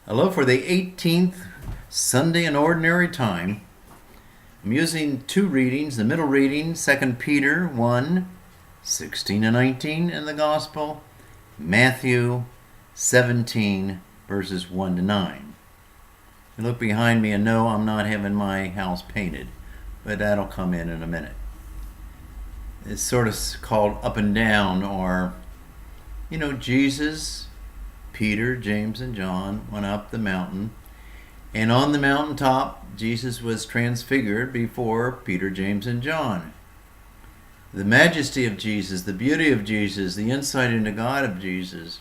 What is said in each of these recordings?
Hello, for the 18th Sunday in Ordinary Time. I'm using two readings. The middle reading, 2 Peter 1, 16 and 19, and the Gospel, Matthew 17, verses 1 to 9. You look behind me and know I'm not having my house painted, but that'll come in a minute. It's sort of called up and down, or, Jesus, Peter, James, and John went up the mountain, and on the mountaintop, Jesus was transfigured before Peter, James, and John. The majesty of Jesus, the beauty of Jesus, the insight into God of Jesus,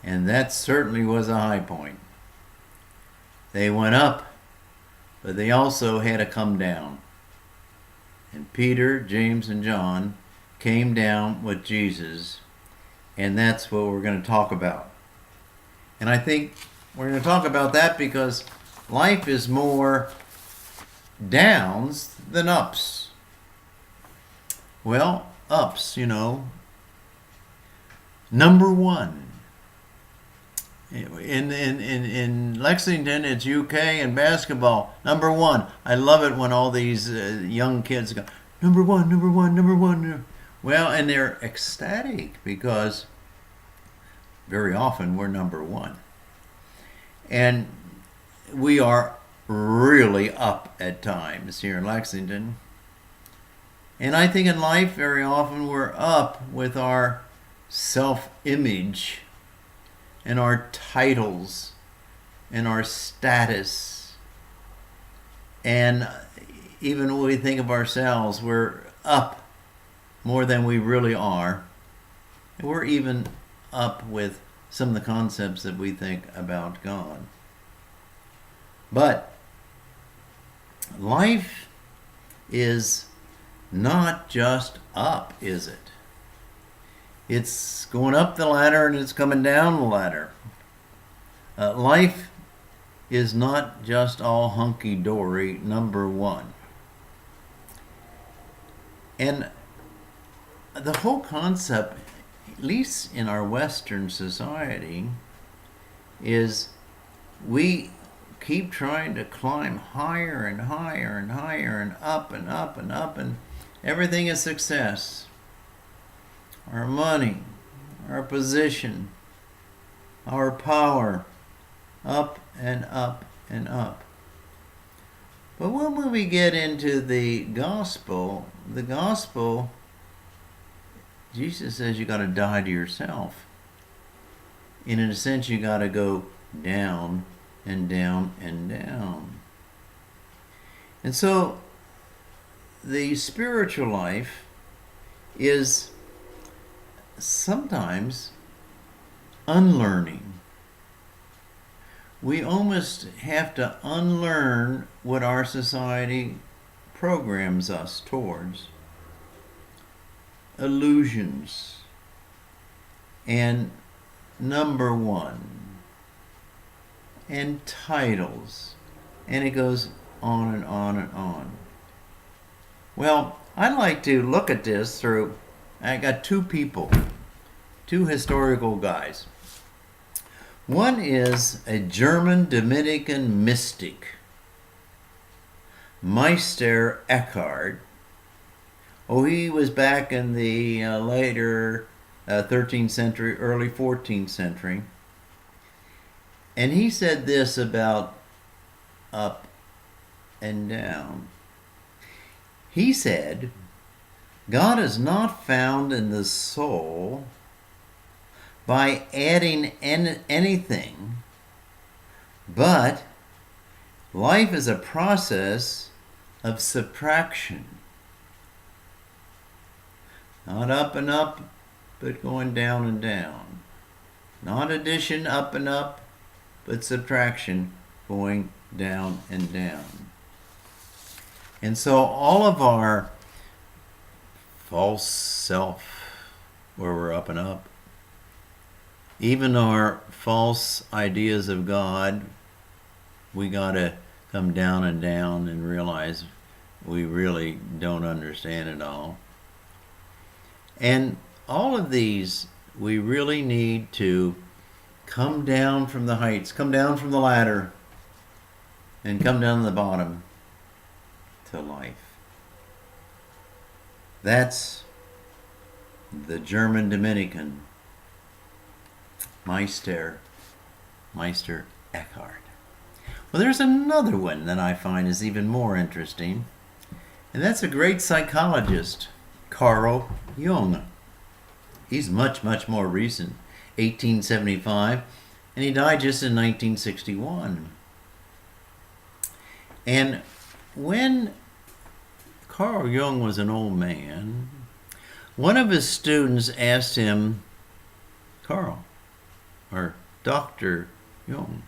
and that certainly was a high point. They went up, but they also had to come down. And Peter, James, and John came down with Jesus, and that's what we're going to talk about. And I think we're going to talk about that because life is more downs than ups. Well, ups, Number one. In Lexington, it's UK and basketball. Number one. I love it when all these young kids go, number one, number one, number one. Well, and they're ecstatic because very often we're number one. And we are really up at times here in Lexington. And I think in life very often we're up with our self-image and our titles and our status. And even when we think of ourselves, we're up more than we really are. And we're even up with some of the concepts that we think about God. But life is not just up, is it? It's going up the ladder and it's coming down the ladder. Life is not just all hunky-dory, number one. And the whole concept, at least in our Western society, is we keep trying to climb higher and higher and higher and up and up and up, and everything is success. Our money, our position, our power, up and up and up. But when we get into the gospel, Jesus says you got to die to yourself. And in a sense, you got to go down and down and down. And so the spiritual life is sometimes unlearning. We almost have to unlearn what our society programs us towards. Illusions and number one and titles, and it goes on and on and on. Well, I'd like to look at this through, I got two people, two historical guys. One is a German Dominican mystic, Meister Eckhart. He was back in the later 13th century, early 14th century. And he said this about up and down. He said, God is not found in the soul by adding anything, but life is a process of subtraction. Not up and up, but going down and down. Not addition up and up, but subtraction going down and down. And so all of our false self, where we're up and up, even our false ideas of God, we got to come down and down and realize we really don't understand it all. And all of these we really need to come down from the heights, come down from the ladder, and come down to the bottom to life. That's the German Dominican Meister Eckhart. Well, there's another one that I find is even more interesting, and that's a great psychologist, Carl Jung. He's much, much more recent, 1875, and he died just in 1961. And when Carl Jung was an old man, one of his students asked him, Carl, or Dr. Jung,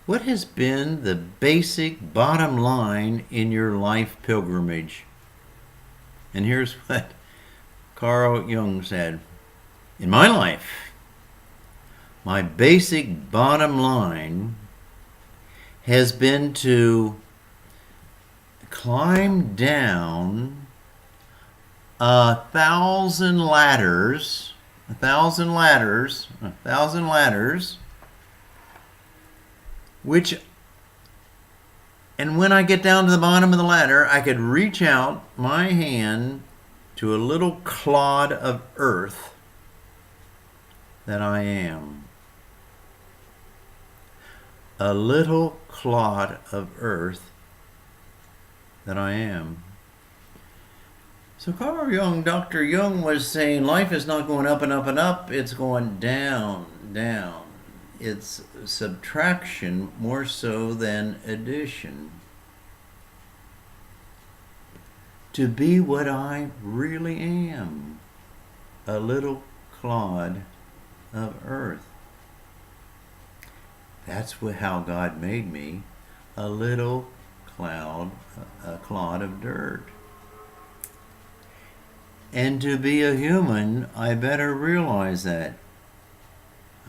what has been the basic bottom line in your life pilgrimage? And here's what Carl Jung said. In my life, my basic bottom line has been to climb down 1,000 ladders, which, and when I get down to the bottom of the ladder, I could reach out my hand to a little clod of earth that I am. A little clod of earth that I am. So Carl Jung, Dr. Jung was saying life is not going up and up and up, it's going down, down. It's subtraction more so than addition. To be what I really am, a little clod of earth. That's how God made me, a little clod of dirt. And to be a human, I better realize that.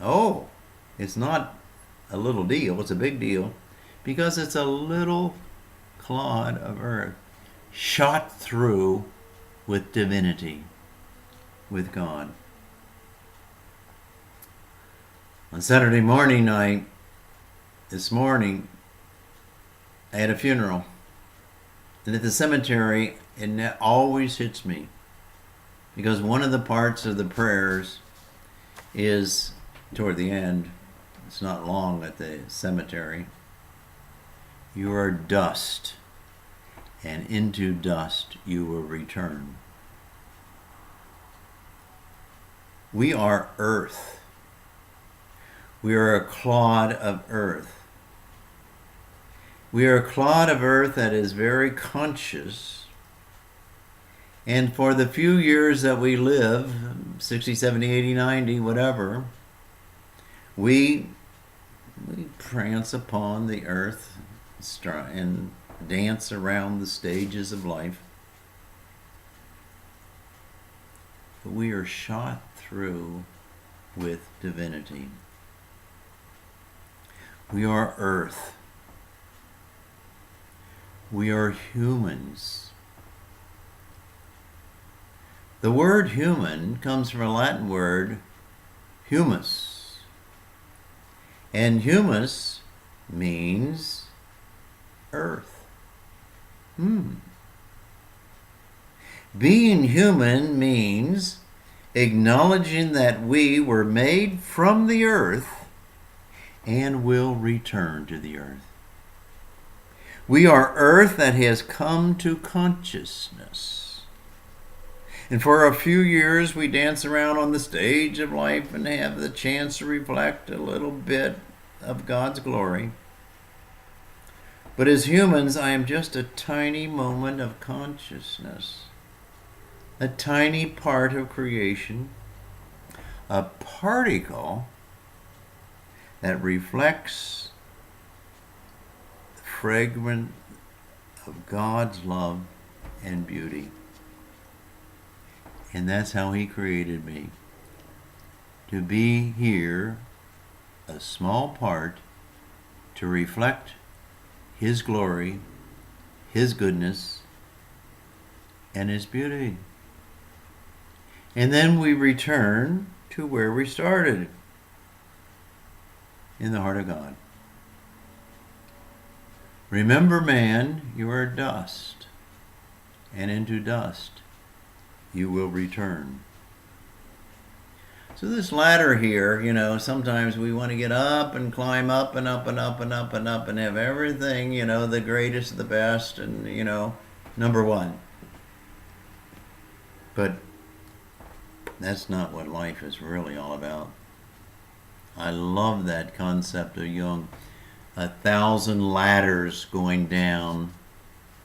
Oh, it's not a little deal, it's a big deal, because it's a little clod of earth shot through with divinity, with God. On Saturday morning, this morning, I had a funeral. And at the cemetery, it always hits me, because one of the parts of the prayers is toward the end. It's not long at the cemetery. You are dust, and into dust you will return. We are earth. We are a clod of earth. We are a clod of earth that is very conscious. And for the few years that we live, 60, 70, 80, 90, whatever, we prance upon the earth and dance around the stages of life. But we are shot through with divinity. We are earth. We are humans. The word human comes from a Latin word, humus. And humus means earth. Being human means acknowledging that we were made from the earth and will return to the earth. We are earth that has come to consciousness. And for a few years we dance around on the stage of life and have the chance to reflect a little bit of God's glory. But as humans, I am just a tiny moment of consciousness, a tiny part of creation, a particle that reflects the fragment of God's love and beauty. And that's how He created me. To be here, a small part, to reflect His glory, His goodness, and His beauty. And then we return to where we started. in the heart of God. Remember, man, you are dust, and into dust you will return. So this ladder here, sometimes we want to get up and climb up and up and up and up and up and have everything, the greatest, the best, and, number one. But that's not what life is really all about. I love that concept of Jung. 1,000 ladders going down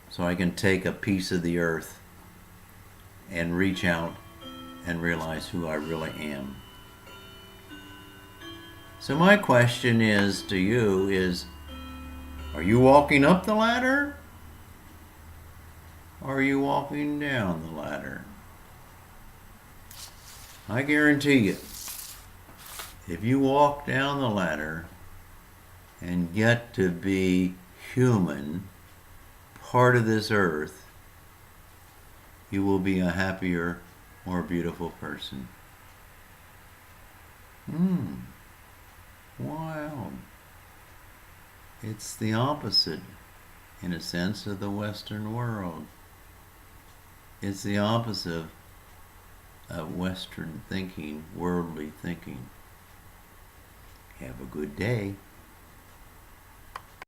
so I can take a piece of the earth and reach out and realize who I really am. So my question is to you is, are you walking up the ladder? Or are you walking down the ladder? I guarantee you, if you walk down the ladder and get to be human, part of this earth, you will be a happier, more beautiful person. Wow. It's the opposite, in a sense, of the Western world. It's the opposite of Western thinking, worldly thinking. Have a good day.